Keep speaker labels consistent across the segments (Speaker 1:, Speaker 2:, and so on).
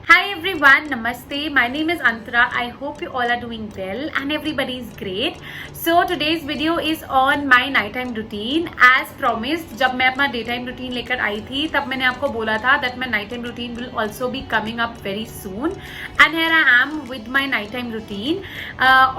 Speaker 1: Hi everyone, Namaste. My name is Antara. I hope you all are doing well and everybody is great. So today's video is on my nighttime routine. As promised, जब मैं अपना daytime routine लेकर आई थी तब मैंने आपको बोला था that my nighttime routine will also be coming up very soon. And here I am with my nighttime routine.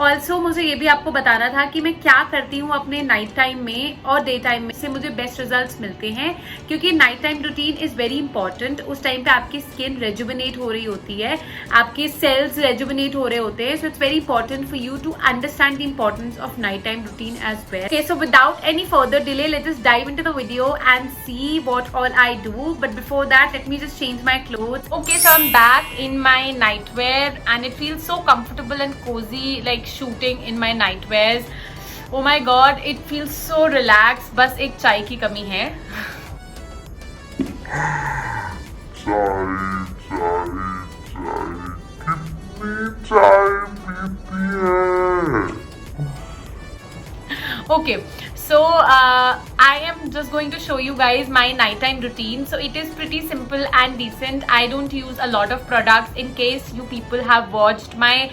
Speaker 1: Also मुझे ये भी आपको बताना था कि मैं क्या करती हूँ अपने night time में और day time में से मुझे best results मिलते हैं, क्योंकि night time routine is very important. उस टाइम पे आपकी skin rejuvenate हो रही होती है, आपके सेल्स रेजुविनेट हो रहे होते हैं. So it's very important for you to understand the importance of night time routine as well. Okay, so without any further delay let's just dive into the video and see what all I do. But before that let me just change my clothes. Okay, so I am back in my night wear and it feels so comfortable and cosy like shooting in my night wears. Oh my God, it feels so relax. बस एक चाय की कमी है. Okay, so I am just going to show you guys my nighttime routine. So it is pretty simple and decent. I don't use a lot of products. In case you people have watched my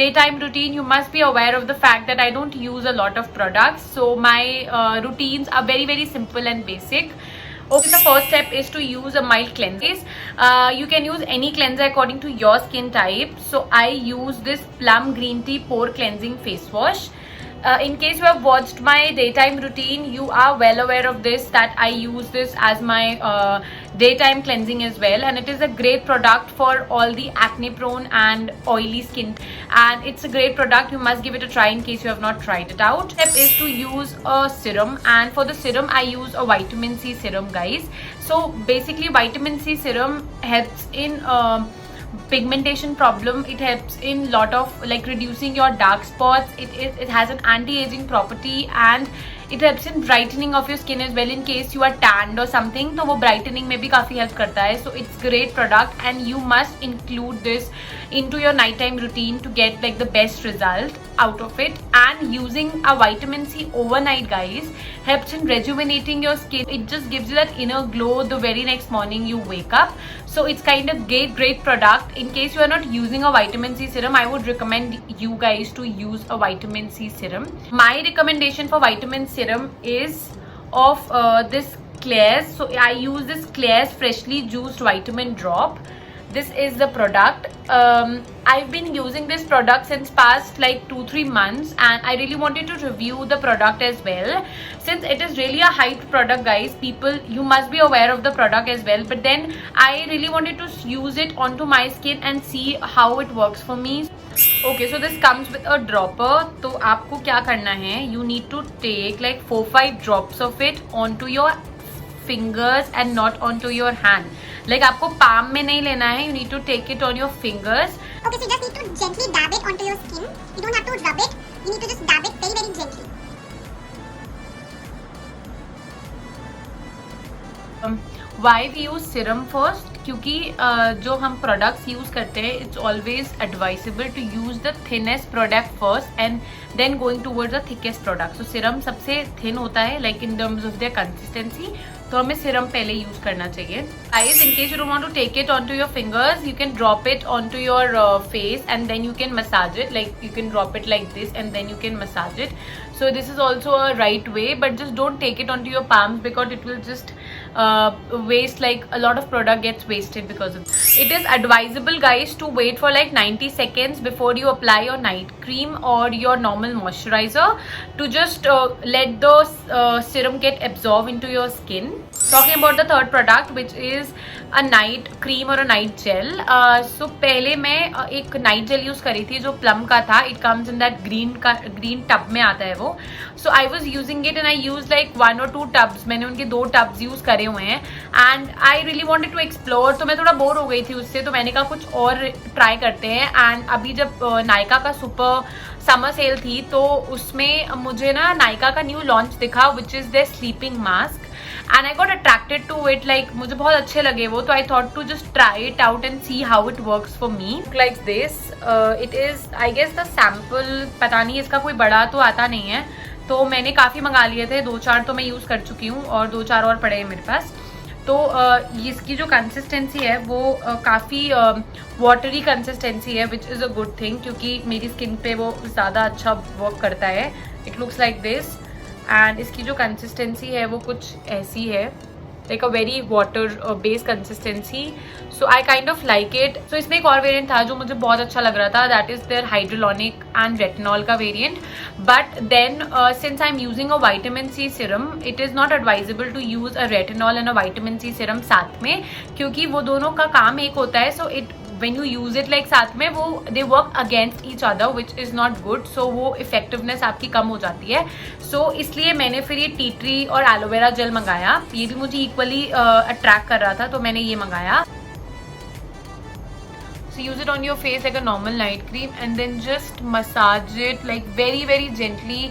Speaker 1: daytime routine, you must be aware of the fact that I don't use a lot of products. So my routines are very simple and basic. Okay, the first step is to use a mild cleanser. You can use any cleanser according to your skin type. So I use this Plum Green Tea Pore Cleansing Face Wash. In case you have watched my daytime routine, you are well aware of this, that I use this as my daytime cleansing as well, and it is a great product for all the acne prone and oily skin, and it's a great product. You must give it a try in case you have not tried it out. Step is to use a serum, and for the serum I use a vitamin C serum, guys. So basically vitamin C serum helps in pigmentation problem. It helps in lot of like reducing your dark spots. It has an anti-aging property, and it helps in brightening of your skin as well. In case you are tanned or something, तो वो brightening में भी काफी help करता है. So it's great product and you must include this into your nighttime routine to get like the best result out of it. And using a vitamin C overnight, guys, helps in rejuvenating your skin. It just gives you that inner glow the very next morning you wake up. So it's kind of great product. In case you are not using a vitamin C serum, I would recommend you guys to use a vitamin C serum. My recommendation for vitamin serum is of this Klairs. So I use this Klairs freshly juiced vitamin drop. This is the product. I've been using this product since past like 2-3 months, and I really wanted to review the product as well. Since it is really a hyped product, guys, people, you must be aware of the product as well. But then I really wanted to use it onto my skin and see how it works for me. Okay, so this comes with a dropper. तो आपको क्या करना है? You need to take like 4-5 drops of it onto your fingers and not onto your hand. Like आपको palm में नहीं लेना है. You need to take it on your fingers.
Speaker 2: Okay, so you just need to gently dab it onto your skin. You don't have to rub it. You need to just dab it very gently.
Speaker 1: Why we use serum first? क्योंकि जो हम products use करते हैं, it's always advisable to use the thinnest product first and then going towards the thickest product. So serum सबसे thin होता है like in terms of their consistency. तो हमें सीरम पहले यूज करना चाहिए. Guys, in case you don't want to take it onto your fingers, you can drop it onto your face and then you can massage it. Like you can drop it like this and then you can massage it. So this is also a right way, but just don't take it onto your palms because it will just waste, like a lot of product gets wasted because of it. It is advisable, guys, to wait for like 90 seconds before you apply your night cream or your normal moisturizer to just let the serum get absorbed into your skin. Talking about the third product, which is a night cream or a night gel. So पहले मैं एक night gel use करी थी जो plum का था. It comes in that green tub में आता है वो. So I was using it and I used like 1 or 2 tubs. मैंने उनके 2 tubs use करे हुए हैं and I really wanted to explore. तो मैं थोड़ा बोर हो गई थी उससे, तो मैंने कहा कुछ और ट्राई करते हैं. एंड अभी जब नायका का सुपर समर सेल थी तो उसमें मुझे ना नायका का न्यू लॉन्च दिखा, which is the sleeping mask. and I got attracted to it. Like मुझे बहुत अच्छे लगे वो, तो I thought to just try it out and see how it works for me. Like this, it is I guess the sample, पता नहीं इसका कोई बड़ा तो आता नहीं है, तो मैंने काफ़ी मंगा लिए थे, 2-4 तो मैं यूज़ कर चुकी हूँ और 2-4 और पड़े हैं मेरे पास. तो इसकी जो कंसिस्टेंसी है वो काफ़ी वाटरी कंसिस्टेंसी है, which is a good thing, क्योंकि मेरी स्किन पे वो ज़्यादा अच्छा वर्क करता है. It looks like this, and इसकी जो कंसिस्टेंसी है वो कुछ ऐसी है, like a very water based consistency, so I kind of like it. So इसमें एक और वेरिएंट था जो मुझे बहुत अच्छा लग रहा था, that is their hyaluronic and retinol का variant. But then since I'm using a vitamin C serum, it is not advisable to use a retinol and a vitamin C serum साथ में, क्योंकि वो दोनों का काम एक होता है. So it when you use it like साथ में वो they work against each other, which is not good. So वो effectiveness आपकी कम हो जाती है. So इसलिए मैंने फिर ये टी ट्री और एलोवेरा जेल मंगाया. ये भी मुझे इक्वली अट्रैक्ट कर रहा था, तो मैंने ये मंगाया. So use it on your face like a normal night cream and then just massage it like very very gently.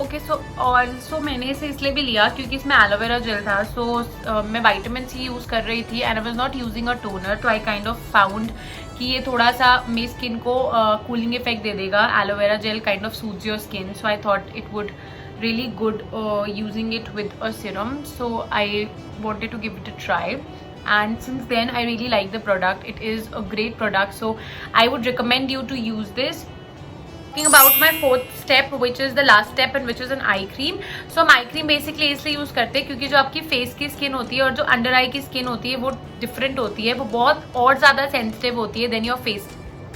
Speaker 1: Okay, so also मैंने इसे इसलिए भी लिया क्योंकि इसमें एलोवेरा जेल था. सो मैं विटामिन सी यूज़ कर रही थी and I was not using a toner, तो आई काइंड ऑफ फाउंड कि ये थोड़ा सा मेरी स्किन को कूलिंग इफेक्ट दे देगा. Aloe vera gel kind of suits your skin, so I thought it would really good using it with a serum, so I wanted to give it a try. And since then I really like the product. It is a great product, so I would recommend you to use this. Talking about my fourth step, which is the last step and which is an eye cream. So हम eye cream basically इसलिए use करते हैं क्योंकि जो आपकी face की skin होती है और जो अंडर आई की स्किन होती है वो डिफरेंट होती है, वो बहुत और ज़्यादा सेंसिटिव होती है देन योर फेस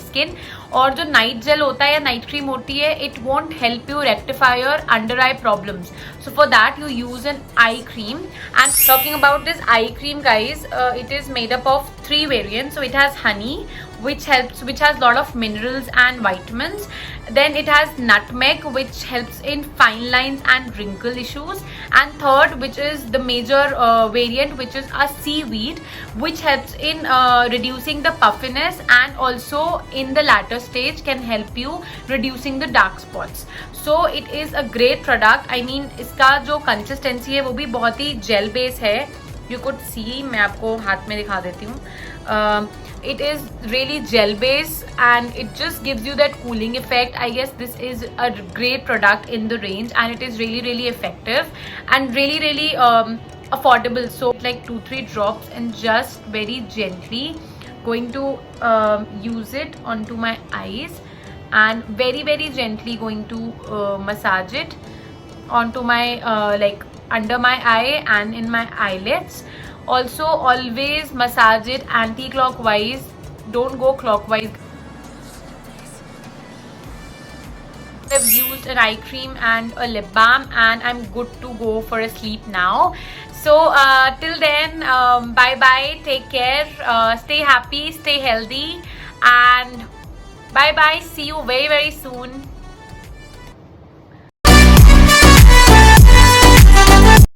Speaker 1: स्किन. और जो नाइट जेल होता है या नाइट क्रीम होती है, it won't help you rectify your under I problems. So for that you use N eye cream. And talking about this I cream, guys, it is made up of 3 variants. So it has honey, which has lot of minerals and vitamins. Then it has nutmeg, which helps in fine lines and wrinkle issues. And third, which is the major variant, which is a seaweed, which helps in reducing the puffiness and also in the latter stage can help you reducing the dark spots. So it is a great product. I mean, इसका जो consistency है वो भी बहुत ही gel base है. You could see, मैं आपको हाथ में दिखा देती हूँ. It is really gel based and it just gives you that cooling effect. I guess this is a great product in the range and it is really really effective and really really affordable. So like 2-3 drops and just very gently going to use it onto my eyes and very very gently going to massage it onto my like under my eye and in my eyelids. Also always massage it anti-clockwise, don't go clockwise. I've used an eye cream and a lip balm and I'm good to go for a sleep now. So till then, bye bye, take care, stay happy, stay healthy, and bye bye, see you very very soon.